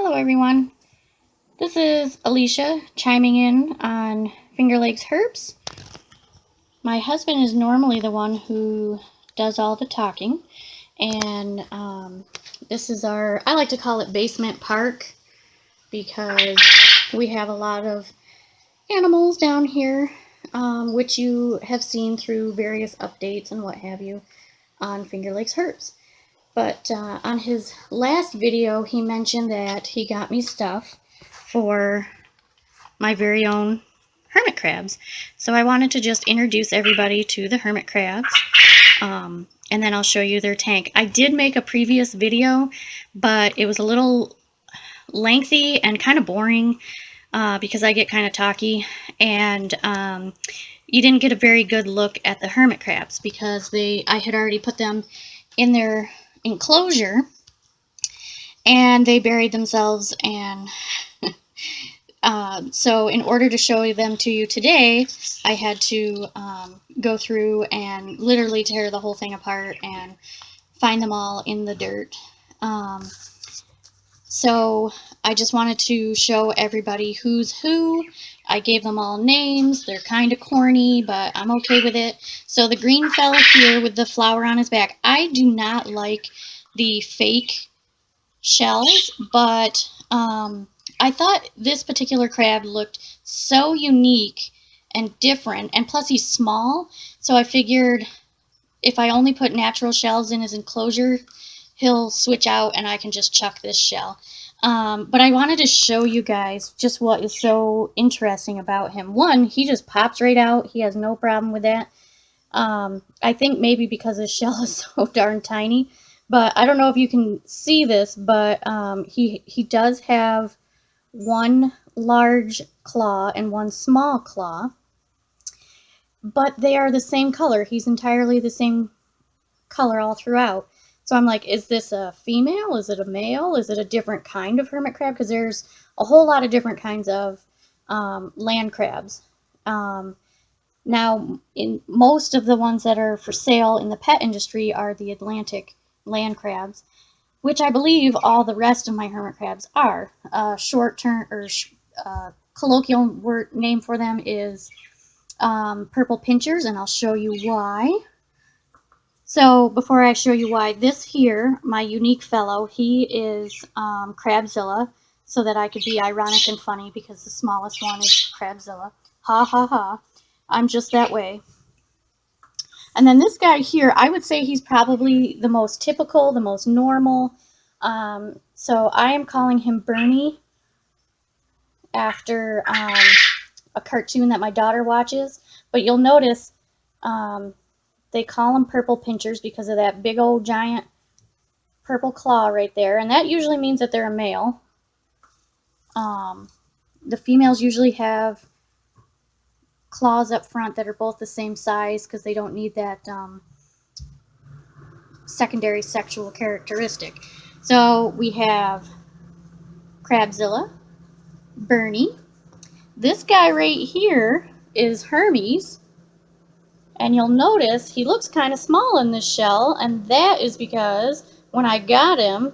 Hello everyone, this is Alicia chiming in on Finger Lakes Herbs. My husband is normally the one who does all the talking, and this is I like to call it basement park because we have a lot of animals down here, which you have seen through various updates and what have you on Finger Lakes Herbs. But on his last video, he mentioned that he got me stuff for my very own hermit crabs. So I wanted to just introduce everybody to the hermit crabs, and then I'll show you their tank. I did make a previous video, but it was a little lengthy and kind of boring because I get kind of talky, and you didn't get a very good look at the hermit crabs because I had already put them in their enclosure and they buried themselves, and so in order to show them to you today, I had to go through and literally tear the whole thing apart and find them all in the dirt. So I just wanted to show everybody who's who. I gave them all names. They're kind of corny, but I'm okay with it. So the green fella here with the flower on his back, I do not like the fake shells, but I thought this particular crab looked so unique and different, and plus he's small, so I figured if I only put natural shells in his enclosure, he'll switch out and I can just chuck this shell. But I wanted to show you guys just what is so interesting about him. One, he just pops right out. He has no problem with that. I think maybe because his shell is so darn tiny, but I don't know if you can see this, but he does have one large claw and one small claw, but they are the same color. He's entirely the same color all throughout. So I'm like, is this a female? Is it a male? Is it a different kind of hermit crab? Because there's a whole lot of different kinds of land crabs. Now, in most of the ones that are for sale in the pet industry are the Atlantic land crabs, which I believe all the rest of my hermit crabs are. Short term or colloquial word name for them is purple pinchers, and I'll show you why. So before I show you why, this here, my unique fellow, he is Crabzilla, so that I could be ironic and funny because the smallest one is Crabzilla. Ha ha ha. I'm just that way. And then this guy here, I would say he's probably the most typical, the most normal. So I am calling him Bernie after a cartoon that my daughter watches. But you'll notice they call them purple pinchers because of that big old giant purple claw right there. And that usually means that they're a male. The females usually have claws up front that are both the same size because they don't need that secondary sexual characteristic. So we have Crabzilla, Bernie. This guy right here is Hermes. And you'll notice he looks kind of small in this shell, and that is because when I got him,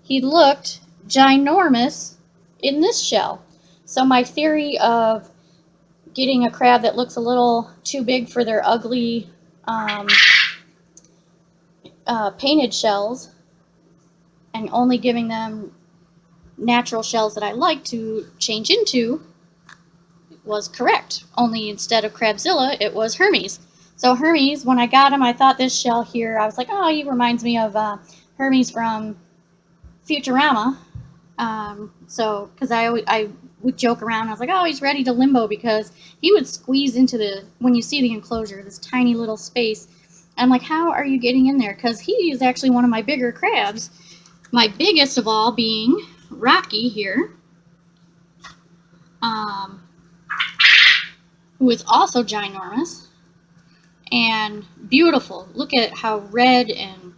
he looked ginormous in this shell. So my theory of getting a crab that looks a little too big for their ugly painted shells and only giving them natural shells that I like to change into was correct. Only instead of Crabzilla, it was Hermes. So Hermes, when I got him, I thought this shell here, I was like, oh, he reminds me of Hermes from Futurama. So, because I would joke around, I was like, oh, he's ready to limbo, because he would squeeze into when you see the enclosure, this tiny little space. I'm like, how are you getting in there? Because he is actually one of my bigger crabs. My biggest of all being Rocky here, who is also ginormous and beautiful. Look at how red and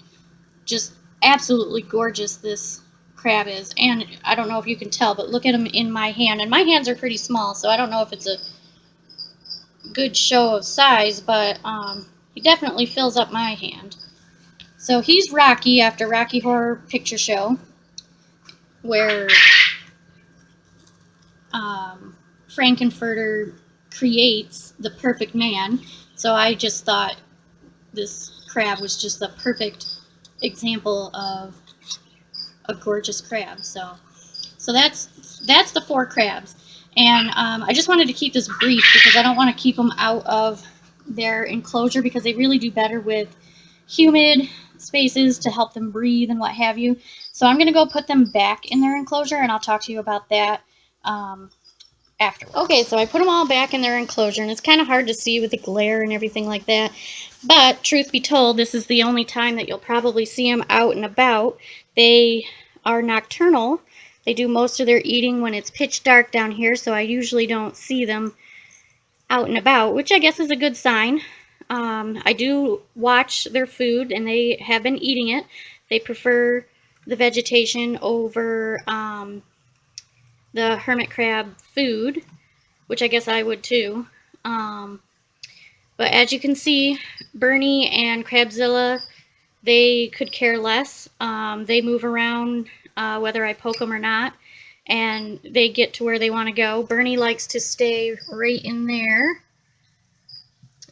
just absolutely gorgeous this crab is. And I don't know if you can tell, but look at him in my hand. And my hands are pretty small, so I don't know if it's a good show of size, but he definitely fills up my hand. So he's Rocky after Rocky Horror Picture Show, where Frankenfurter creates the perfect man. So I just thought this crab was just the perfect example of a gorgeous crab. So that's the 4 crabs. And I just wanted to keep this brief because I don't want to keep them out of their enclosure because they really do better with humid spaces to help them breathe and what have you. So I'm going to go put them back in their enclosure, and I'll talk to you about that afterwards. Okay, so I put them all back in their enclosure, and it's kind of hard to see with the glare and everything like that. But truth be told, this is the only time that you'll probably see them out and about. They are nocturnal. They do most of their eating when it's pitch dark down here, so I usually don't see them out and about, which I guess is a good sign. I do watch their food, and they have been eating it. They prefer the vegetation over the hermit crab food, which I guess I would too. But as you can see, Bernie and Crabzilla, they could care less. They move around whether I poke them or not, and they get to where they want to go. Bernie likes to stay right in there,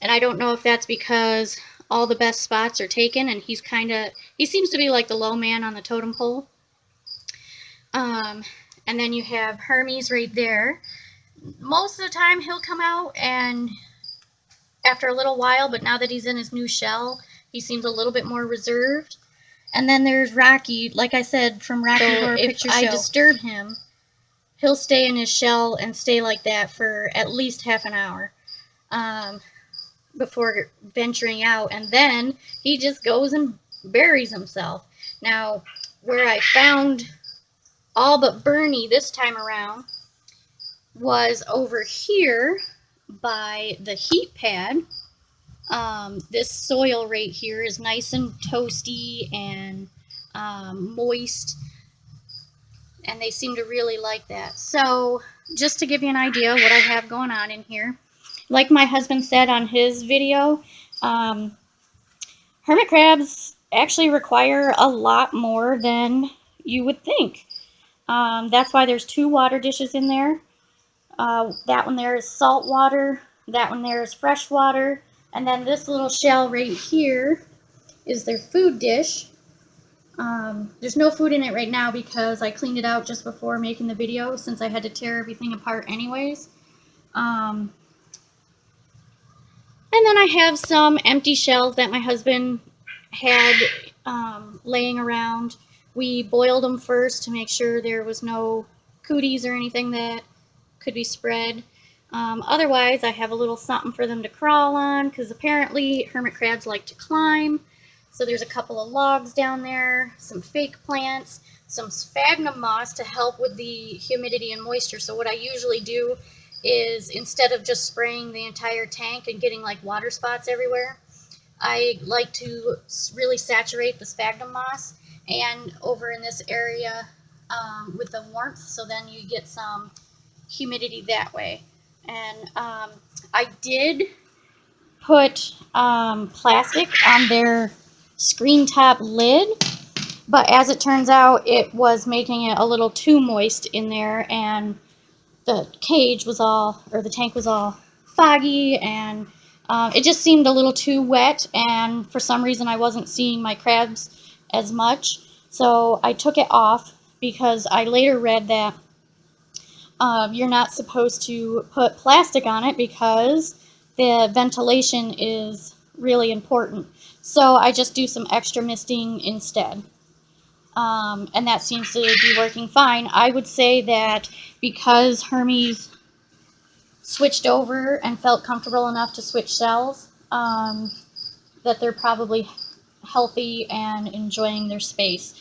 and I don't know if that's because all the best spots are taken, and he seems to be like the low man on the totem pole. And then you have Hermes right there. Most of the time he'll come out and after a little while, but now that he's in his new shell, he seems a little bit more reserved. And then there's Rocky, like I said, from Rocky Horror Picture Show. If I disturb him, he'll stay in his shell and stay like that for at least half an hour before venturing out. And then he just goes and buries himself. Now, where I found all but Bernie this time around was over here by the heat pad. This soil right here is nice and toasty and moist, and they seem to really like that. So just to give you an idea what I have going on in here, like my husband said on his video, hermit crabs actually require a lot more than you would think. That's why there's 2 water dishes in there. That one there is salt water, that one there is fresh water, and then this little shell right here is their food dish. There's no food in it right now because I cleaned it out just before making the video since I had to tear everything apart anyways. And then I have some empty shells that my husband had laying around. We boiled them first to make sure there was no cooties or anything that could be spread. Otherwise, I have a little something for them to crawl on because apparently hermit crabs like to climb. So there's a couple of logs down there, some fake plants, some sphagnum moss to help with the humidity and moisture. So what I usually do is instead of just spraying the entire tank and getting like water spots everywhere, I like to really saturate the sphagnum moss and over in this area with the warmth, so then you get some humidity that way. And I did put plastic on their screen top lid, but as it turns out it was making it a little too moist in there, and the cage was all, or the tank was all foggy, and it just seemed a little too wet, and for some reason I wasn't seeing my crabs as much, so I took it off because I later read that you're not supposed to put plastic on it because the ventilation is really important. So I just do some extra misting instead. And that seems to be working fine. I would say that because Hermes switched over and felt comfortable enough to switch cells, that they're probably healthy and enjoying their space.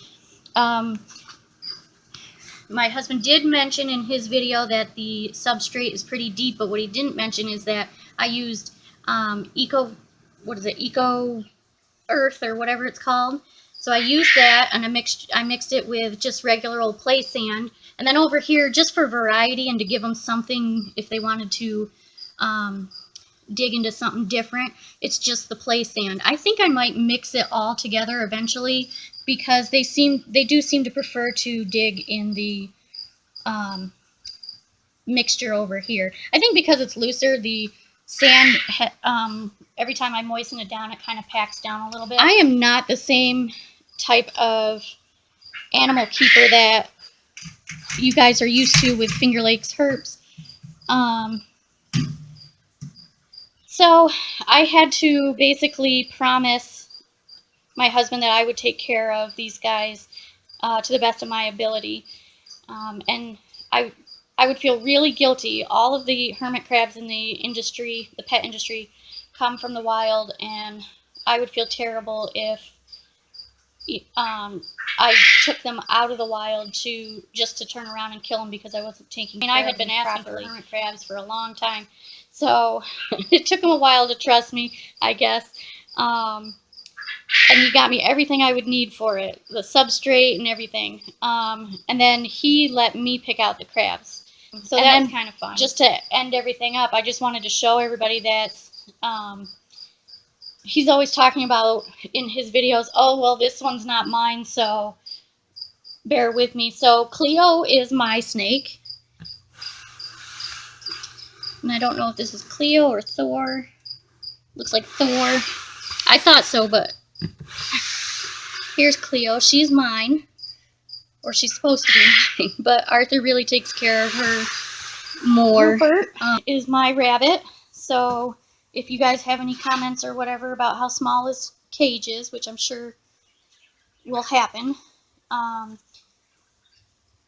My husband did mention in his video that the substrate is pretty deep, but what he didn't mention is that I used Eco Earth or whatever it's called. So I used that, and I mixed it with just regular old play sand. And then over here, just for variety and to give them something if they wanted to dig into something different, it's just the play sand. I think I might mix it all together eventually because they do seem to prefer to dig in the mixture over here. I think because it's looser, the sand, every time I moisten it down, it kind of packs down a little bit. I am not the same type of animal keeper that you guys are used to with Finger Lakes herps. So I had to basically promise my husband that I would take care of these guys to the best of my ability. And I would feel really guilty. All of the hermit crabs in the industry, the pet industry, come from the wild, and I would feel terrible if I took them out of the wild just to turn around and kill them because I wasn't taking care of them. I had been asking for hermit crabs for a long time, so it took him a while to trust me, I guess. And he got me everything I would need for it, the substrate and everything. And then he let me pick out the crabs. So that was kind of fun. Just to end everything up, I just wanted to show everybody that he's always talking about in his videos, oh, well, this one's not mine, so bear with me. So Cleo is my snake. And I don't know if this is Cleo or Thor. Looks like Thor. I thought so, but here's Cleo. She's mine. Or she's supposed to be mine. But Arthur really takes care of her more. Rupert is my rabbit. So if you guys have any comments or whatever about how small his cage is, which I'm sure will happen,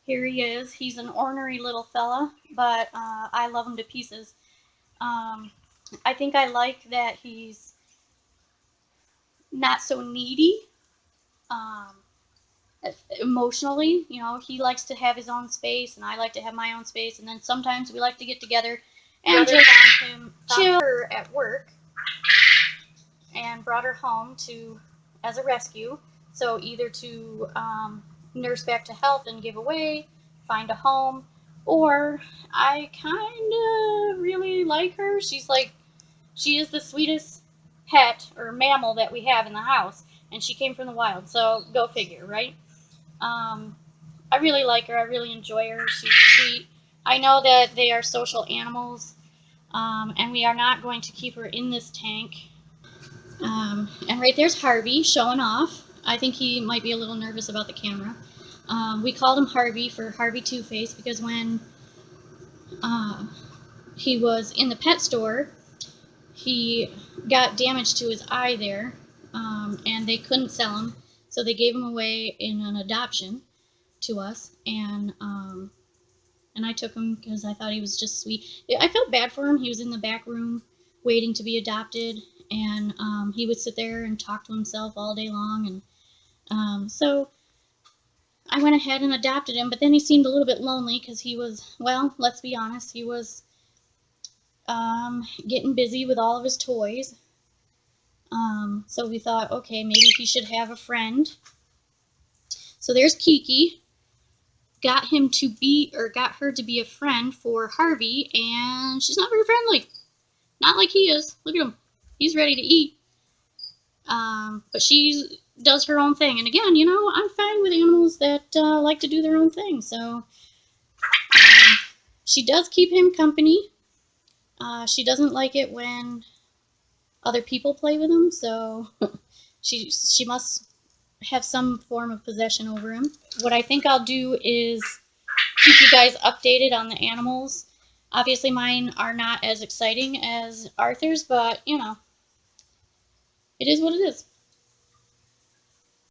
here he is. He's an ornery little fella, but I love him to pieces. I think I like that he's not so needy emotionally. You know, he likes to have his own space, and I like to have my own space, and then sometimes we like to get together and just chill. Her at work and brought her home as a rescue, so either to nurse back to health and give away, find a home, or I kind of really like her. She is the sweetest pet or mammal that we have in the house, and she came from the wild, so go figure, right? I really like her. I really enjoy her. She's sweet. I know that they are social animals, and we are not going to keep her in this tank. And right there's Harvey showing off. I think he might be a little nervous about the camera. We called him Harvey for Harvey Two-Face because when he was in the pet store, he got damage to his eye there, and they couldn't sell him, so they gave him away in an adoption to us, and I took him because I thought he was just sweet. I felt bad for him. He was in the back room waiting to be adopted, and he would sit there and talk to himself all day long, and so I went ahead and adopted him, but then he seemed a little bit lonely because he was, well, let's be honest, he was getting busy with all of his toys. So we thought, okay, maybe he should have a friend. So there's Kiki. Got her to be a friend for Harvey, and she's not very friendly. Not like he is. Look at him. He's ready to eat. But she does her own thing. And again, you know, I'm fine with animals that like to do their own thing. So she does keep him company. She doesn't like it when other people play with him, so she must have some form of possession over him. What I think I'll do is keep you guys updated on the animals. Obviously mine are not as exciting as Arthur's, but you know, it is what it is.